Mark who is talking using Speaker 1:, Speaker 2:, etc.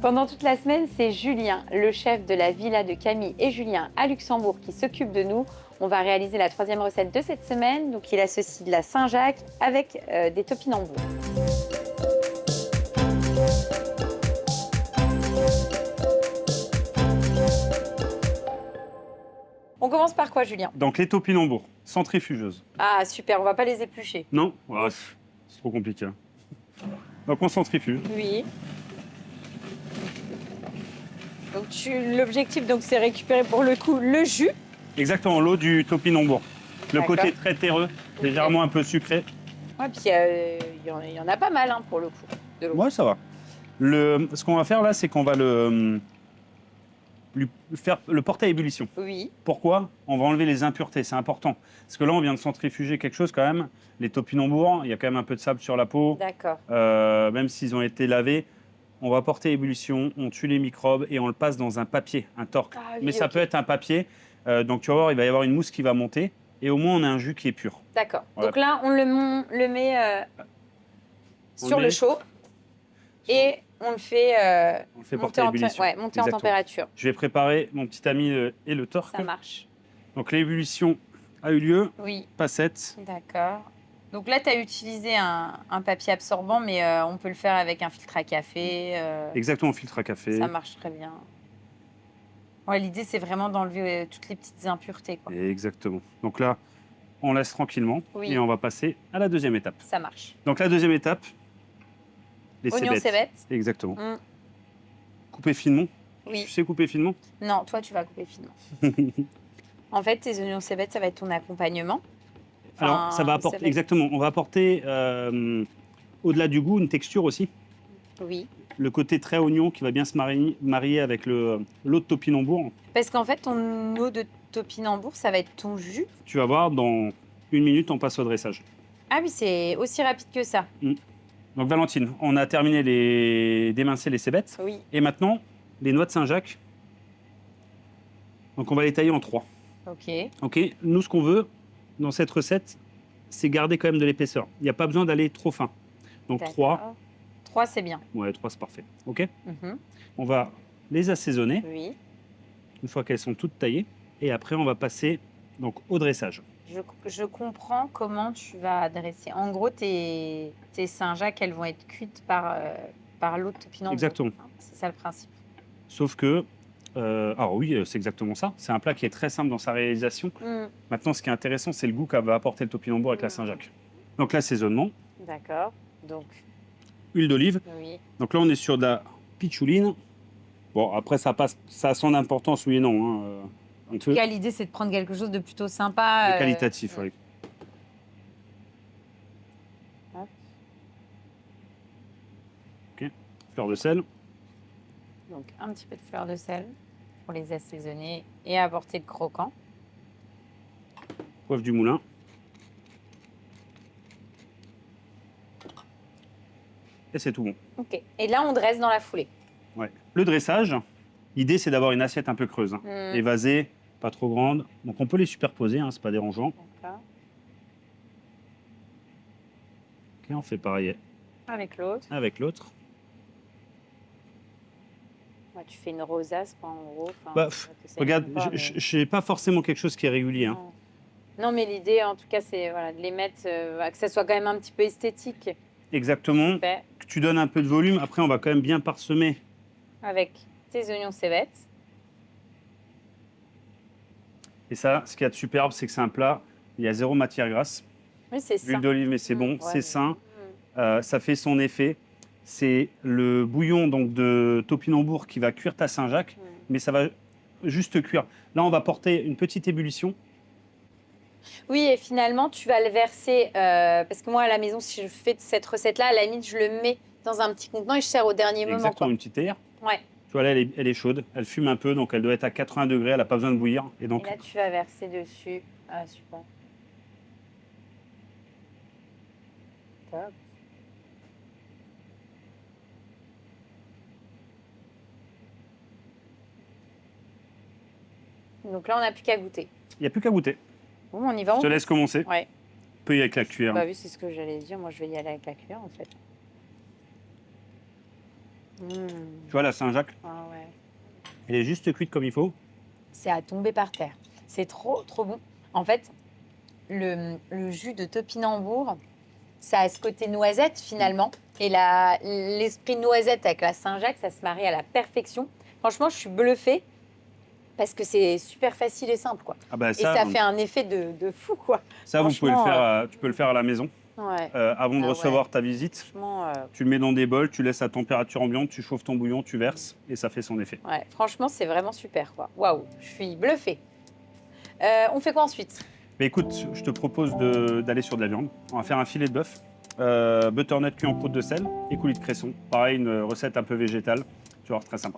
Speaker 1: Pendant toute la semaine, c'est Julien, le chef de la villa de Camille et Julien à Luxembourg, qui s'occupe de nous. On va réaliser la troisième recette de cette semaine. Donc, il associe de la Saint-Jacques avec des topinambours. On commence par quoi, Julien?
Speaker 2: Donc les topinambours, centrifugeuses.
Speaker 1: Ah, super, on va pas les éplucher.
Speaker 2: Non, ouais, c'est trop compliqué. Donc on centrifuge.
Speaker 1: Oui. Donc l'objectif, c'est récupérer pour le coup le jus.
Speaker 2: Exactement, l'eau du topinambour. Le
Speaker 1: D'accord.
Speaker 2: côté très terreux, légèrement un peu sucré.
Speaker 1: Ouais, puis il y en a pas mal pour le coup. De l'eau.
Speaker 2: Ouais, ça va. Ce qu'on va faire là, c'est qu'on va lui faire le porter à ébullition.
Speaker 1: Oui.
Speaker 2: Pourquoi? On va enlever les impuretés, c'est important. Parce que là, on vient de centrifuger quelque chose quand même. Les topinambours, il y a quand même un peu de sable sur la peau.
Speaker 1: D'accord.
Speaker 2: Même s'ils ont été lavés, on va porter à ébullition, on tue les microbes et on le passe dans un papier, un torque.
Speaker 1: Ah oui,
Speaker 2: Mais ça
Speaker 1: ok.
Speaker 2: peut être un papier. Donc tu vas voir, il va y avoir une mousse qui va monter. Et au moins, on a un jus qui est pur.
Speaker 1: D'accord.
Speaker 2: Voilà.
Speaker 1: Donc là, on le met
Speaker 2: On
Speaker 1: sur
Speaker 2: le
Speaker 1: le
Speaker 2: met
Speaker 1: chaud et on le fait,
Speaker 2: On le fait
Speaker 1: monter,
Speaker 2: porter à ébullition.
Speaker 1: monter en
Speaker 2: Exactement.
Speaker 1: température.
Speaker 2: Je vais préparer mon petit ami et le torque.
Speaker 1: Ça marche.
Speaker 2: Donc l'ébullition a eu lieu,
Speaker 1: Oui,
Speaker 2: passette.
Speaker 1: d'accord. Donc là, tu as utilisé un papier absorbant, mais on peut le faire avec un filtre à café.
Speaker 2: Exactement, filtre à café.
Speaker 1: Ça marche très bien. Ouais, l'idée, c'est vraiment d'enlever toutes les petites impuretés, quoi.
Speaker 2: Exactement. Donc là, on laisse tranquillement
Speaker 1: Oui.
Speaker 2: et on va passer à la deuxième étape.
Speaker 1: Ça marche.
Speaker 2: Donc la deuxième étape, les
Speaker 1: Oignons cébettes.
Speaker 2: Exactement.
Speaker 1: Mm.
Speaker 2: Couper finement.
Speaker 1: Oui.
Speaker 2: Tu sais couper finement?
Speaker 1: Non, toi, tu vas couper finement. En fait, tes oignons cébettes, ça va être ton accompagnement.
Speaker 2: Alors, ça va apporter,
Speaker 1: va être-
Speaker 2: exactement, on va apporter, au-delà du goût, une texture aussi.
Speaker 1: Oui.
Speaker 2: Le côté très oignon qui va bien se marier avec l'eau de topinambour.
Speaker 1: Parce qu'en fait, ton eau de topinambour, ça va être ton jus.
Speaker 2: Tu vas voir, dans 1 minute, on passe au dressage.
Speaker 1: Ah oui, c'est aussi rapide que ça.
Speaker 2: Donc Valentine, on a terminé d'émincer les cébettes.
Speaker 1: Oui.
Speaker 2: Et maintenant, les noix de Saint-Jacques. Donc on va les tailler en 3.
Speaker 1: Ok.
Speaker 2: Ok. Nous, ce qu'on veut dans cette recette, c'est garder quand même de l'épaisseur. Il n'y a pas besoin d'aller trop fin. Donc 3.
Speaker 1: D'accord. 3, c'est bien.
Speaker 2: Ouais, 3, c'est parfait. Ok.
Speaker 1: Mhm.
Speaker 2: On va les assaisonner
Speaker 1: Oui.
Speaker 2: une fois qu'elles sont toutes taillées. Et après, on va passer donc, au dressage.
Speaker 1: Je comprends comment tu vas dresser. En gros, tes Saint-Jacques, elles vont être cuites par l'eau de topinambour.
Speaker 2: Exactement.
Speaker 1: C'est ça le principe.
Speaker 2: Sauf que, alors oui, c'est exactement ça. C'est un plat qui est très simple dans sa réalisation.
Speaker 1: Mm.
Speaker 2: Maintenant, ce qui est intéressant, c'est le goût qu'a va apporter le topinambour avec la Saint-Jacques. Donc l'assaisonnement,
Speaker 1: D'accord. Donc,
Speaker 2: huile d'olive.
Speaker 1: oui.
Speaker 2: Donc là, on est sur de la pitchouline. Bon, après, ça a son importance, oui et non. Hein, un
Speaker 1: En
Speaker 2: peu
Speaker 1: tout cas, l'idée, c'est de prendre quelque chose de plutôt sympa.
Speaker 2: de qualitatif. Oui.
Speaker 1: Hop.
Speaker 2: Ok. Fleur de sel.
Speaker 1: Donc, un petit peu de fleur de sel pour les assaisonner et apporter le croquant.
Speaker 2: Poivre du moulin. Et c'est tout bon.
Speaker 1: Ok. Et là, on dresse dans la foulée.
Speaker 2: Ouais. Le dressage, l'idée, c'est d'avoir une assiette un peu creuse.
Speaker 1: Mm.
Speaker 2: Évasée, pas trop grande. Donc on peut les superposer, hein, c'est pas dérangeant.
Speaker 1: D'accord.
Speaker 2: Ok, on fait pareil
Speaker 1: Avec l'autre.
Speaker 2: avec l'autre.
Speaker 1: Ouais, tu fais une rosace, quoi, en gros. Enfin,
Speaker 2: Bah,
Speaker 1: pas que ça
Speaker 2: Regarde,
Speaker 1: ira pas, mais-
Speaker 2: je n'ai pas forcément quelque chose qui est régulier. Hein.
Speaker 1: Non, mais l'idée, en tout cas, c'est voilà, de les mettre, que ça soit quand même un petit peu esthétique.
Speaker 2: Exactement.
Speaker 1: Fait
Speaker 2: Que tu donnes un peu de volume. Après, on va quand même bien parsemer.
Speaker 1: avec tes oignons cébettes.
Speaker 2: Et ça, ce qu'il y a de superbe, c'est que c'est un plat, il y a 0 matière grasse.
Speaker 1: Oui, c'est ça.
Speaker 2: Huile d'olive, mais c'est bon,
Speaker 1: Ouais,
Speaker 2: c'est
Speaker 1: mais-
Speaker 2: sain. Ça fait son effet. C'est le bouillon donc, de topinambour qui va cuire ta Saint-Jacques, mais ça va juste cuire. Là, on va porter une petite ébullition.
Speaker 1: Oui, et finalement, tu vas le verser, parce que moi, à la maison, si je fais cette recette-là, à la limite, je le mets dans un petit contenant et je sers au dernier moment.
Speaker 2: Exactement,
Speaker 1: Quoi.
Speaker 2: une petite théière.
Speaker 1: Ouais.
Speaker 2: Tu vois, là, elle est chaude, elle fume un peu, donc elle doit être à 80 degrés, elle n'a pas besoin de bouillir. Et donc,
Speaker 1: Et là, tu vas verser dessus. Ah, super. Top. Donc là, on n'a plus qu'à goûter.
Speaker 2: il n'y a plus qu'à goûter.
Speaker 1: Bon, on y va.
Speaker 2: Je te laisse commencer.
Speaker 1: Ouais.
Speaker 2: On peut y aller avec la cuillère.
Speaker 1: Bah oui, c'est ce que j'allais dire. Moi, je vais y aller avec la cuillère, en fait.
Speaker 2: Tu vois, la Saint-Jacques,
Speaker 1: Ah ouais.
Speaker 2: elle est juste cuite comme il faut.
Speaker 1: C'est à tomber par terre. C'est trop, trop bon. En fait, le jus de topinambour, ça a ce côté noisette finalement. Et l'esprit noisette avec la Saint-Jacques, ça se marie à la perfection. Franchement, je suis bluffée parce que c'est super facile et simple, quoi.
Speaker 2: Ah bah
Speaker 1: Et ça
Speaker 2: donc,
Speaker 1: fait un effet de fou, quoi.
Speaker 2: ça, vous pouvez le
Speaker 1: franchement,
Speaker 2: faire, tu peux le faire à la maison.
Speaker 1: Ouais.
Speaker 2: Avant de
Speaker 1: Ah
Speaker 2: recevoir
Speaker 1: ouais.
Speaker 2: ta visite,
Speaker 1: Franchement,
Speaker 2: tu le mets dans des bols, tu laisses à température ambiante, tu chauffes ton bouillon, tu verses et ça fait son effet.
Speaker 1: ouais. Franchement, c'est vraiment super, quoi. Waouh, je suis bluffée. On fait quoi ensuite?
Speaker 2: Mais écoute, je te propose d'aller sur de la viande. On va faire un filet de bœuf, butternut cuit en poudre de sel et coulis de cresson. Pareil, une recette un peu végétale. Tu vas voir, très sympa.